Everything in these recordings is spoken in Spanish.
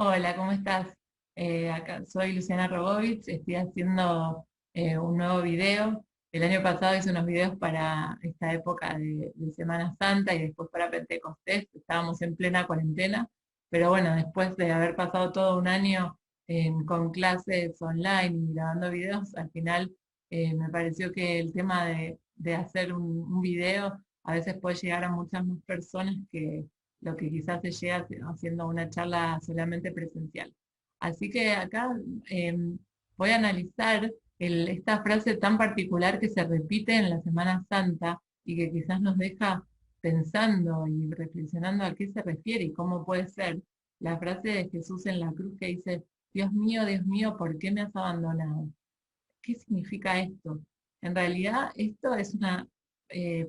Hola, ¿cómo estás? Acá soy Luciana Rogovich, estoy haciendo un nuevo video. El año pasado hice unos videos para esta época de Semana Santa y después para Pentecostés, estábamos en plena cuarentena, pero bueno, después de haber pasado todo un año con clases online y grabando videos, al final me pareció que el tema de hacer un video a veces puede llegar a muchas más personas que lo que quizás se llega haciendo una charla solamente presencial. Así que acá eh, voy a analizar esta frase tan particular que se repite en la Semana Santa y que quizás nos deja pensando y reflexionando a qué se refiere y cómo puede ser la frase de Jesús en la cruz que dice, Dios mío, ¿por qué me has abandonado? ¿Qué significa esto? En realidad, esto es una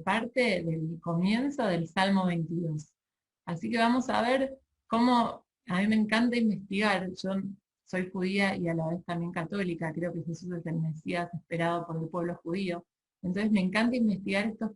parte del comienzo del Salmo 22. Así que vamos a ver cómo, a mí me encanta investigar, yo soy judía y a la vez también católica, creo que Jesús es el Mesías esperado por el pueblo judío. Entonces me encanta investigar estos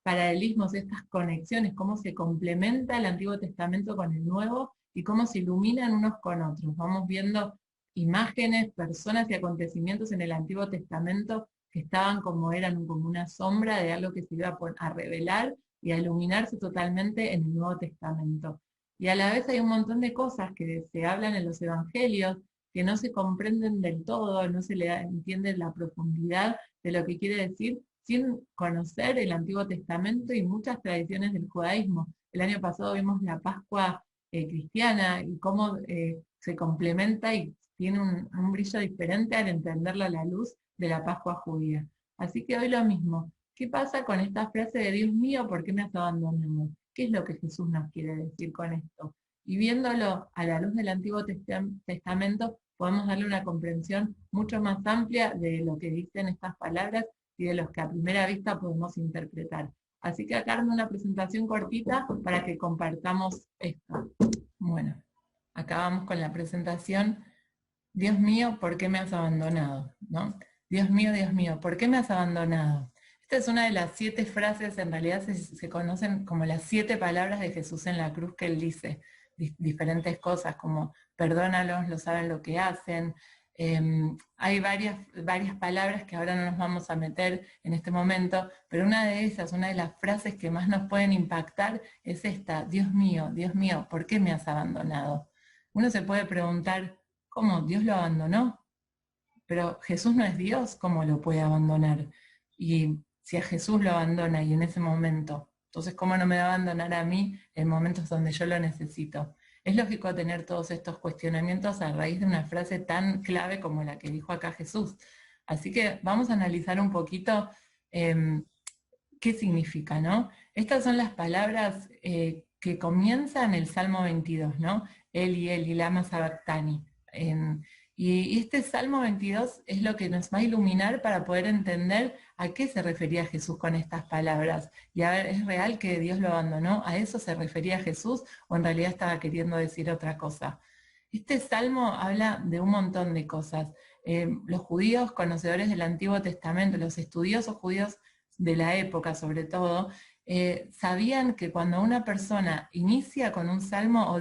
paralelismos, estas conexiones, cómo se complementa el Antiguo Testamento con el Nuevo y cómo se iluminan unos con otros. Vamos viendo imágenes, personas y acontecimientos en el Antiguo Testamento que estaban como eran como una sombra de algo que se iba a revelar y a iluminarse totalmente en el Nuevo Testamento. Y a la vez hay un montón de cosas que se hablan en los evangelios que no se comprenden del todo, no se le entiende la profundidad de lo que quiere decir sin conocer el Antiguo Testamento y muchas tradiciones del judaísmo. El año pasado vimos la Pascua cristiana y cómo se complementa y tiene un brillo diferente al entenderla a la luz de la Pascua judía. Así que hoy lo mismo. ¿Qué pasa con esta frase de Dios mío, por qué me has abandonado? ¿Qué es lo que Jesús nos quiere decir con esto? Y viéndolo a la luz del Antiguo Testamento, podemos darle una comprensión mucho más amplia de lo que dicen estas palabras y de los que a primera vista podemos interpretar. Así que acá armo una presentación cortita para que compartamos esto. Bueno, acá vamos con la presentación. Dios mío, ¿por qué me has abandonado? ¿No? Dios mío, ¿por qué me has abandonado? Esta es una de las 7 frases, en realidad se conocen como las 7 palabras de Jesús en la cruz que él dice diferentes cosas como perdónalos, lo saben lo que hacen. Eh, Hay varias palabras que ahora no nos vamos a meter en este momento, pero una de esas, una de las frases que más nos pueden impactar es esta, Dios mío, ¿por qué me has abandonado? Uno se puede preguntar, ¿cómo? ¿Dios lo abandonó? Pero Jesús no es Dios, ¿cómo lo puede abandonar? Y si a Jesús lo abandona y en ese momento, entonces ¿cómo no me va a abandonar a mí en momentos donde yo lo necesito? Es lógico tener todos estos cuestionamientos a raíz de una frase tan clave como la que dijo acá Jesús. Así que vamos a analizar un poquito eh, qué significa, ¿no? Estas son las palabras que comienzan el Salmo 22, ¿no? Eli, lama sabactani. Y este Salmo 22 es lo que nos va a iluminar para poder entender a qué se refería Jesús con estas palabras. Y a ver, ¿es real que Dios lo abandonó? ¿A eso se refería Jesús o en realidad estaba queriendo decir otra cosa? Este salmo habla de un montón de cosas. Los judíos conocedores del Antiguo Testamento, los estudiosos judíos de la época sobre todo, sabían que cuando una persona inicia con un salmo o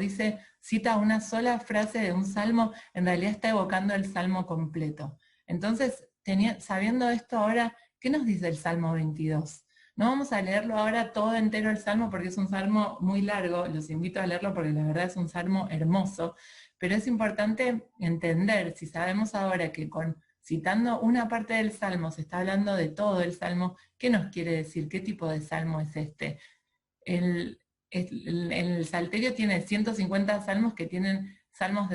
cita una sola frase de un salmo, en realidad está evocando el salmo completo. Entonces, sabiendo esto ahora, ¿qué nos dice el Salmo 22? No vamos a leerlo ahora todo entero el salmo porque es un salmo muy largo, los invito a leerlo porque la verdad es un salmo hermoso, pero es importante entender, si sabemos ahora que citando una parte del salmo se está hablando de todo el salmo, ¿qué nos quiere decir? ¿Qué tipo de salmo es este? El, el Salterio tiene 150 salmos que tienen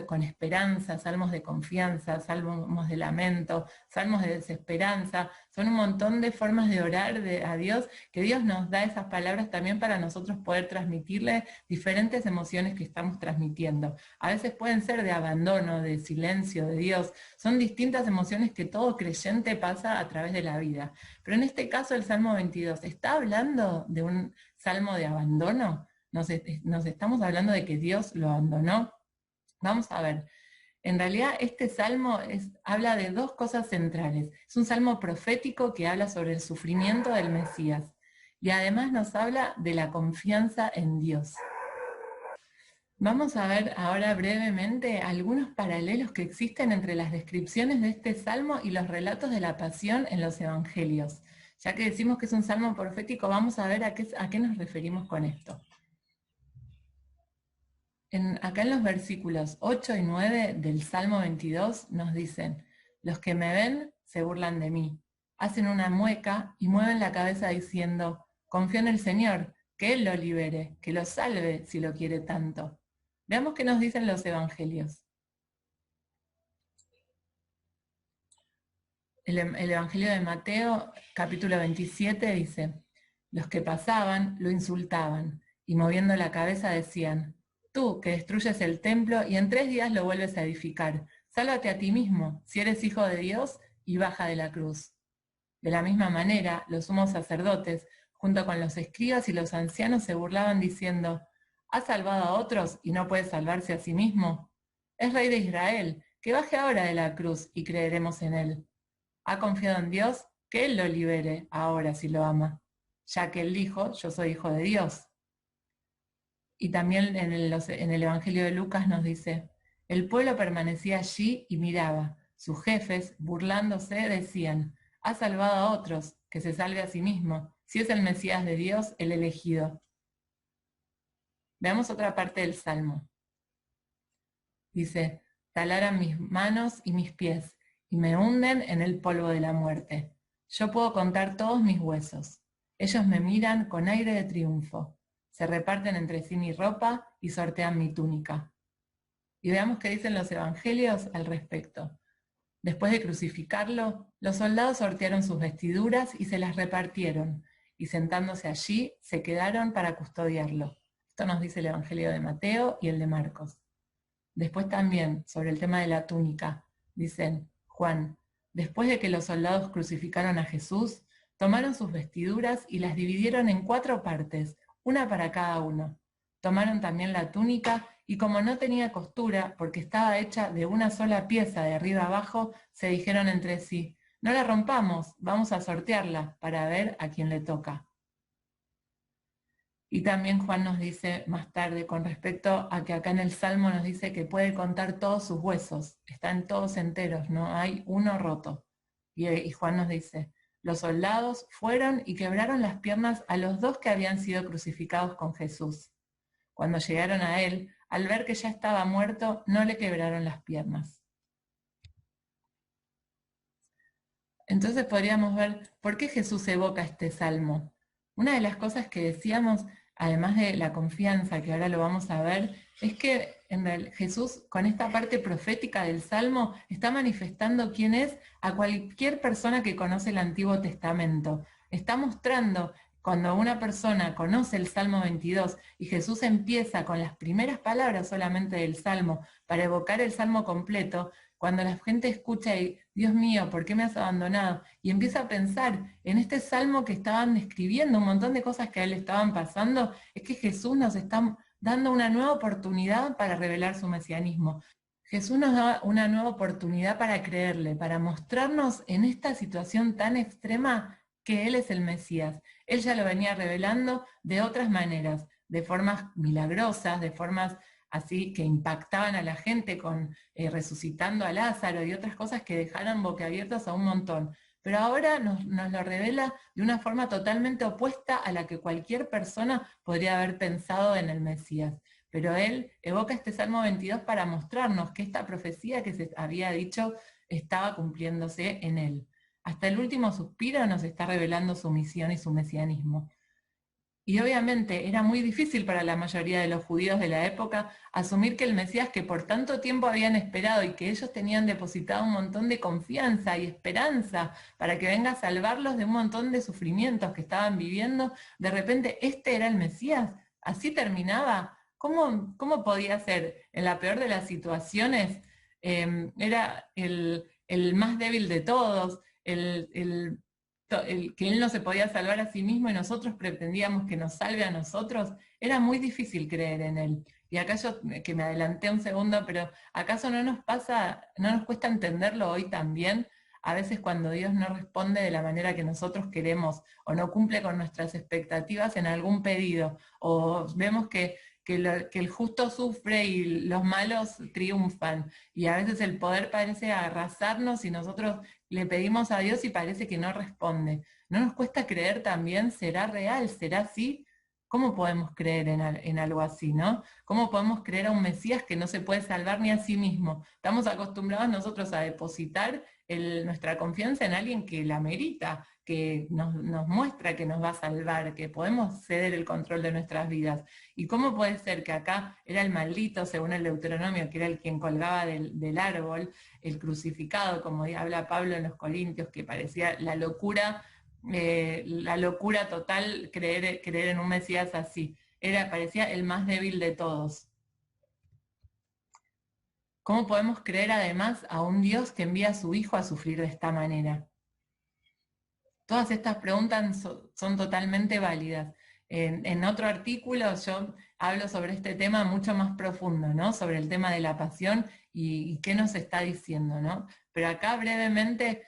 con esperanza, salmos de confianza, salmos de lamento, salmos de desesperanza. Son un montón de formas de orar a Dios, que Dios nos da esas palabras también para nosotros poder transmitirle diferentes emociones que estamos transmitiendo. A veces pueden ser de abandono, de silencio, de Dios. Son distintas emociones que todo creyente pasa a través de la vida. Pero en este caso el Salmo 22 está hablando de un salmo de abandono. Nos estamos hablando de que Dios lo abandonó. Vamos a ver, en realidad este salmo habla de dos cosas centrales. Es un salmo profético que habla sobre el sufrimiento del Mesías y además nos habla de la confianza en Dios. Vamos a ver ahora brevemente algunos paralelos que existen entre las descripciones de este salmo y los relatos de la pasión en los evangelios. Ya que decimos que es un salmo profético, vamos a ver a qué nos referimos con esto. Acá en los versículos 8 y 9 del Salmo 22 nos dicen: los que me ven se burlan de mí, hacen una mueca y mueven la cabeza diciendo: confío en el Señor, que Él lo libere, que lo salve si lo quiere tanto. Veamos qué nos dicen los evangelios. El Evangelio de Mateo, capítulo 27, dice: los que pasaban lo insultaban y moviendo la cabeza decían: tú que destruyes el templo y en 3 días lo vuelves a edificar, sálvate a ti mismo, si eres hijo de Dios, y baja de la cruz. De la misma manera, los sumos sacerdotes, junto con los escribas y los ancianos, se burlaban diciendo: ¿ha salvado a otros y no puede salvarse a sí mismo? Es rey de Israel, que baje ahora de la cruz y creeremos en él. Ha confiado en Dios, que Él lo libere ahora si lo ama, ya que Él dijo: yo soy hijo de Dios. Y también en el Evangelio de Lucas nos dice: el pueblo permanecía allí y miraba. Sus jefes, burlándose, decían: ha salvado a otros, que se salve a sí mismo, si es el Mesías de Dios, el elegido. Veamos otra parte del Salmo. Dice: talaran mis manos y mis pies, y me hunden en el polvo de la muerte. Yo puedo contar todos mis huesos. Ellos me miran con aire de triunfo. Se reparten entre sí mi ropa y sortean mi túnica. Y veamos qué dicen los evangelios al respecto. Después de crucificarlo, los soldados sortearon sus vestiduras y se las repartieron, y sentándose allí, se quedaron para custodiarlo. Esto nos dice el Evangelio de Mateo y el de Marcos. Después también, sobre el tema de la túnica, dicen: Juan, después de que los soldados crucificaron a Jesús, tomaron sus vestiduras y las dividieron en 4 partes, una para cada uno. Tomaron también la túnica y como no tenía costura, porque estaba hecha de una sola pieza de arriba abajo, se dijeron entre sí: no la rompamos, vamos a sortearla para ver a quién le toca. Y también Juan nos dice más tarde con respecto a que acá en el Salmo nos dice que puede contar todos sus huesos, están todos enteros, no hay uno roto. Y Juan nos dice: los soldados fueron y quebraron las piernas a los 2 que habían sido crucificados con Jesús. Cuando llegaron a él, al ver que ya estaba muerto, no le quebraron las piernas. Entonces podríamos ver por qué Jesús evoca este salmo. Una de las cosas que decíamos, además de la confianza, que ahora lo vamos a ver, es que Jesús, con esta parte profética del salmo, está manifestando quién es a cualquier persona que conoce el Antiguo Testamento. Está mostrando, cuando una persona conoce el Salmo 22 y Jesús empieza con las primeras palabras solamente del salmo para evocar el salmo completo, cuando la gente escucha y: Dios mío, ¿por qué me has abandonado? Y empieza a pensar en este salmo que estaban describiendo, un montón de cosas que a él le estaban pasando, es que Jesús nos está dando una nueva oportunidad para revelar su mesianismo. Jesús nos da una nueva oportunidad para creerle, para mostrarnos en esta situación tan extrema que Él es el Mesías. Él ya lo venía revelando de otras maneras, de formas milagrosas, de formas así que impactaban a la gente con resucitando a Lázaro y otras cosas que dejaron boquiabiertos a un montón. Pero ahora nos lo revela de una forma totalmente opuesta a la que cualquier persona podría haber pensado en el Mesías. Pero él evoca este Salmo 22 para mostrarnos que esta profecía que se había dicho estaba cumpliéndose en él. Hasta el último suspiro nos está revelando su misión y su mesianismo. Y obviamente era muy difícil para la mayoría de los judíos de la época asumir que el Mesías que por tanto tiempo habían esperado y que ellos tenían depositado un montón de confianza y esperanza para que venga a salvarlos de un montón de sufrimientos que estaban viviendo, de repente este era el Mesías. Así terminaba. ¿Cómo podía ser? En la peor de las situaciones, era el más débil de todos, el que él no se podía salvar a sí mismo y nosotros pretendíamos que nos salve a nosotros. Era muy difícil creer en él. Y acá yo, que me adelanté un segundo, pero ¿acaso no nos pasa, no nos cuesta entenderlo hoy también? A veces cuando Dios no responde de la manera que nosotros queremos o no cumple con nuestras expectativas en algún pedido, o vemos que que el justo sufre y los malos triunfan. Y a veces el poder parece arrasarnos y nosotros le pedimos a Dios y parece que no responde. ¿No nos cuesta creer también? ¿Será real? ¿Será así? ¿Cómo podemos creer en algo así, no? ¿Cómo podemos creer a un Mesías que no se puede salvar ni a sí mismo? Estamos acostumbrados nosotros a depositar nuestra confianza en alguien que la merita, que nos muestra que nos va a salvar, que podemos ceder el control de nuestras vidas. ¿Y cómo puede ser que acá era el maldito, según el Deuteronomio, que era el quien colgaba del árbol, el crucificado, como habla Pablo en los Corintios, que parecía la locura total creer en un Mesías así? Parecía el más débil de todos. ¿Cómo podemos creer además a un Dios que envía a su Hijo a sufrir de esta manera? Todas estas preguntas son totalmente válidas. En otro artículo yo hablo sobre este tema mucho más profundo, ¿no? Sobre el tema de la pasión y qué nos está diciendo, ¿no? Pero acá brevemente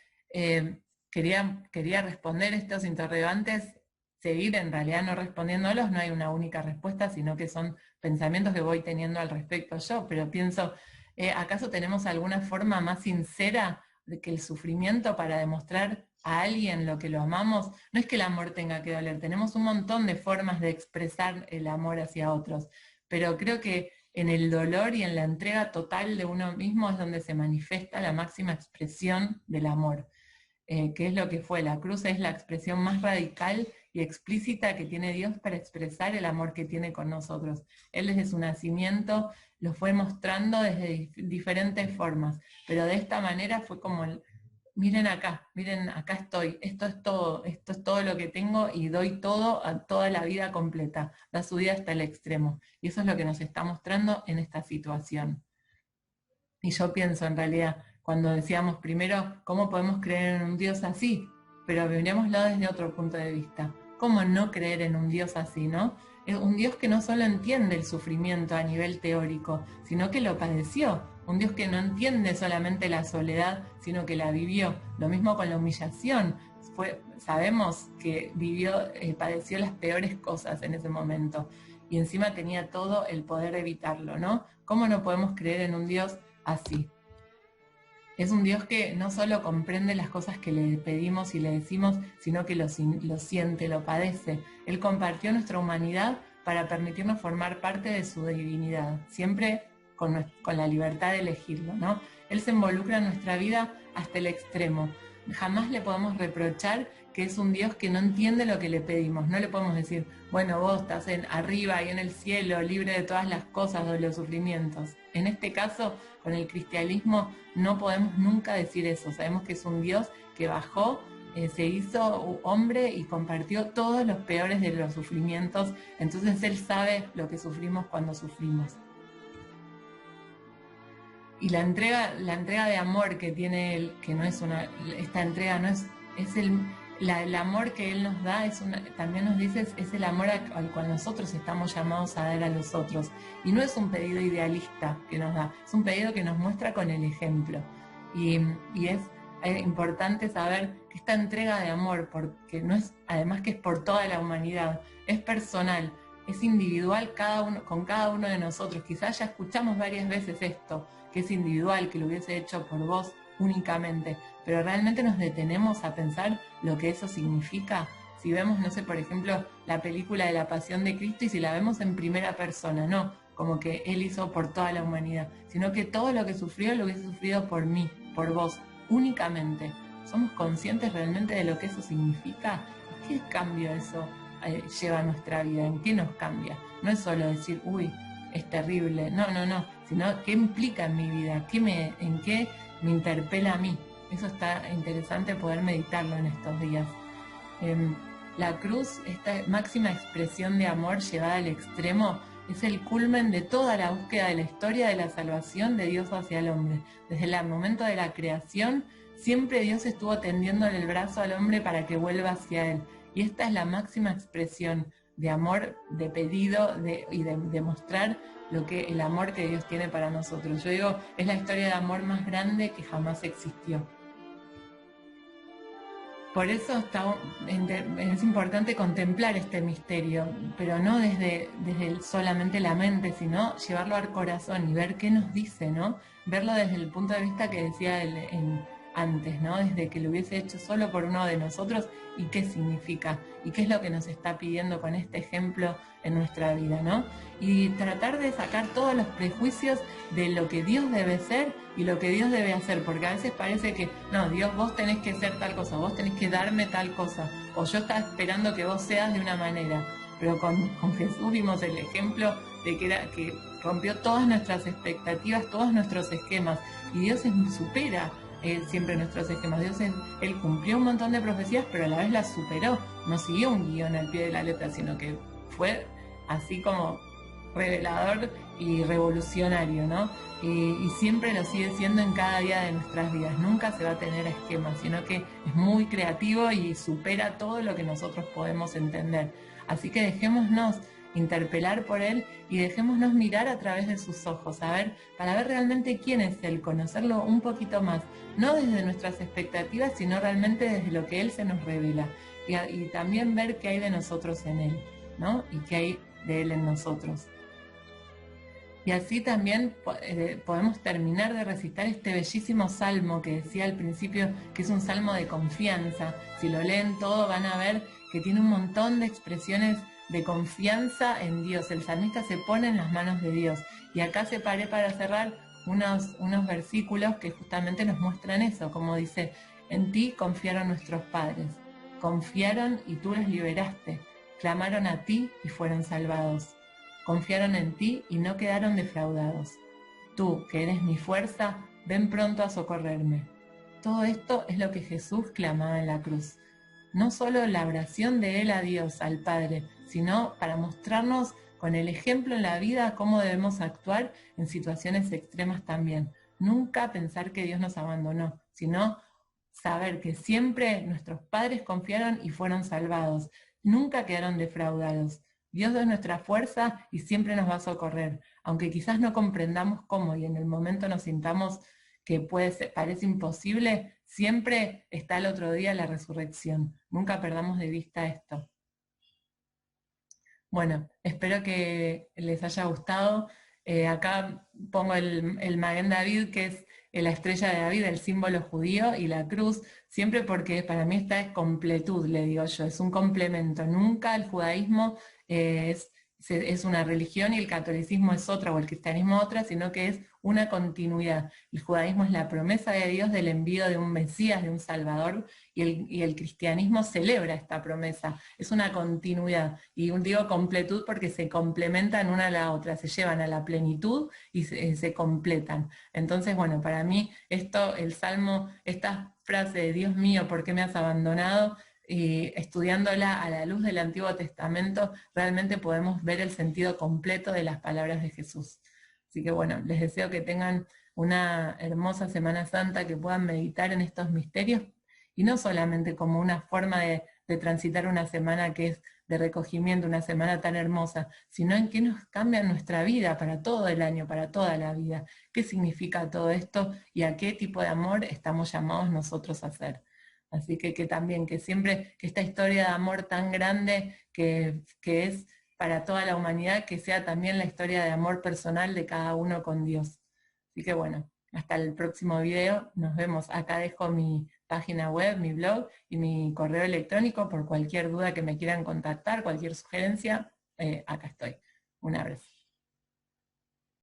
quería responder estos interrogantes, seguir en realidad no respondiéndolos, no hay una única respuesta, sino que son pensamientos que voy teniendo al respecto yo, pero pienso, ¿acaso tenemos alguna forma más sincera de que el sufrimiento para demostrar a alguien lo que lo amamos? No es que el amor tenga que doler, tenemos un montón de formas de expresar el amor hacia otros, pero creo que en el dolor y en la entrega total de uno mismo es donde se manifiesta la máxima expresión del amor. Que es lo que fue. La cruz es la expresión más radical y explícita que tiene Dios para expresar el amor que tiene con nosotros. Él desde su nacimiento lo fue mostrando desde diferentes formas, pero de esta manera fue como miren acá estoy, esto es todo lo que tengo y doy todo a toda la vida completa, da su vida hasta el extremo. Y eso es lo que nos está mostrando en esta situación. Y yo pienso en realidad, cuando decíamos primero, ¿cómo podemos creer en un Dios así? Pero miremoslo desde otro punto de vista. ¿Cómo no creer en un Dios así, no? Es un Dios que no solo entiende el sufrimiento a nivel teórico, sino que lo padeció. Un Dios que no entiende solamente la soledad, sino que la vivió. Lo mismo con la humillación. Sabemos que padeció las peores cosas en ese momento. Y encima tenía todo el poder de evitarlo, ¿no? ¿Cómo no podemos creer en un Dios así? Es un Dios que no solo comprende las cosas que le pedimos y le decimos, sino que lo siente, lo padece. Él compartió nuestra humanidad para permitirnos formar parte de su divinidad, siempre con la libertad de elegirlo, ¿no? Él se involucra en nuestra vida hasta el extremo. Jamás le podemos reprochar que es un Dios que no entiende lo que le pedimos. No le podemos decir, bueno, vos estás arriba y en el cielo, libre de todas las cosas, de los sufrimientos. En este caso, con el cristianismo, no podemos nunca decir eso. Sabemos que es un Dios que bajó, se hizo hombre y compartió todos los peores de los sufrimientos. Entonces Él sabe lo que sufrimos cuando sufrimos. Y la entrega de amor que tiene Él, que no es esta entrega no es el amor que Él nos da, también nos dice, es el amor al cual nosotros estamos llamados a dar a los otros. Y no es un pedido idealista que nos da, es un pedido que nos muestra con el ejemplo. Y es importante saber que esta entrega de amor, porque no es, además que es por toda la humanidad, es personal, es individual con cada uno de nosotros. Quizás ya escuchamos varias veces esto, que es individual, que lo hubiese hecho por vos únicamente, pero realmente nos detenemos a pensar lo que eso significa. Si vemos, no sé, por ejemplo, la película de la Pasión de Cristo y si la vemos en primera persona, no como que Él hizo por toda la humanidad, sino que todo lo que sufrió lo hubiese sufrido por mí, por vos, únicamente. ¿Somos conscientes realmente de lo que eso significa? ¿Qué cambio eso lleva a nuestra vida? ¿En qué nos cambia? No es solo decir, uy, es terrible, no, sino qué implica en mi vida, en qué me interpela a mí. Eso está interesante poder meditarlo en estos días. La cruz, esta máxima expresión de amor llevada al extremo, es el culmen de toda la búsqueda de la historia de la salvación de Dios hacia el hombre. Desde el momento de la creación, siempre Dios estuvo tendiéndole el brazo al hombre para que vuelva hacia Él. Y esta es la máxima expresión de amor, de pedido y de demostrar el amor que Dios tiene para nosotros. Yo digo, es la historia de amor más grande que jamás existió. Por eso es importante contemplar este misterio, pero no desde solamente la mente, sino llevarlo al corazón y ver qué nos dice, ¿no? Verlo desde el punto de vista que decía antes, ¿no? Desde que lo hubiese hecho solo por uno de nosotros y qué significa y qué es lo que nos está pidiendo con este ejemplo en nuestra vida, ¿no? Y tratar de sacar todos los prejuicios de lo que Dios debe ser y lo que Dios debe hacer, porque a veces parece que, no, Dios, vos tenés que ser tal cosa, vos tenés que darme tal cosa, o yo estaba esperando que vos seas de una manera, pero con Jesús vimos el ejemplo de que rompió todas nuestras expectativas, todos nuestros esquemas, y Dios supera siempre nuestros esquemas. Él cumplió un montón de profecías, pero a la vez las superó, no siguió un guión al pie de la letra, sino que fue así como revelador y revolucionario, ¿no? Y siempre lo sigue siendo en cada día de nuestras vidas. Nunca se va a tener esquemas, sino que es muy creativo y supera todo lo que nosotros podemos entender. Así que dejémonos interpelar por él y dejémonos mirar a través de sus ojos, para ver realmente quién es él, conocerlo un poquito más, no desde nuestras expectativas, sino realmente desde lo que él se nos revela. Y también ver qué hay de nosotros en él, ¿no? Y qué hay de él en nosotros. Y así también podemos terminar de recitar este bellísimo salmo que decía al principio, que es un salmo de confianza. Si lo leen todo van a ver que tiene un montón de expresiones de confianza en Dios. El salmista se pone en las manos de Dios. Y acá separé para cerrar unos versículos que justamente nos muestran eso, como dice, en ti confiaron nuestros padres, confiaron y tú los liberaste, clamaron a ti y fueron salvados. Confiaron en ti y no quedaron defraudados. Tú, que eres mi fuerza, ven pronto a socorrerme. Todo esto es lo que Jesús clamaba en la cruz. No solo la oración de Él a Dios, al Padre, sino para mostrarnos con el ejemplo en la vida cómo debemos actuar en situaciones extremas también. Nunca pensar que Dios nos abandonó, sino saber que siempre nuestros padres confiaron y fueron salvados. Nunca quedaron defraudados. Dios es nuestra fuerza y siempre nos va a socorrer, aunque quizás no comprendamos cómo y en el momento nos sintamos que parece imposible, siempre está el otro día la resurrección. Nunca perdamos de vista esto. Bueno, espero que les haya gustado. Acá pongo el Maguen David, que es la estrella de David, el símbolo judío, y la cruz, siempre porque para mí esta es completud, le digo yo, es un complemento. Nunca el judaísmo es una religión y el catolicismo es otra, o el cristianismo otra, sino que es una continuidad. El judaísmo es la promesa de Dios del envío de un Mesías, de un Salvador, y el cristianismo celebra esta promesa. Es una continuidad, y digo completud porque se complementan una a la otra, se llevan a la plenitud y se completan. Entonces, bueno, para mí esto, el Salmo, esta frase de Dios mío, ¿por qué me has abandonado? Y estudiándola a la luz del Antiguo Testamento, realmente podemos ver el sentido completo de las palabras de Jesús. Así que bueno, les deseo que tengan una hermosa Semana Santa, que puedan meditar en estos misterios, y no solamente como una forma de transitar una semana que es de recogimiento, una semana tan hermosa, sino en qué nos cambia nuestra vida para todo el año, para toda la vida, qué significa todo esto y a qué tipo de amor estamos llamados nosotros a hacer. Así que también, que siempre, que esta historia de amor tan grande que es para toda la humanidad, que sea también la historia de amor personal de cada uno con Dios. Así que bueno, hasta el próximo video, nos vemos. Acá dejo mi página web, mi blog y mi correo electrónico por cualquier duda que me quieran contactar, cualquier sugerencia, acá estoy. Un abrazo.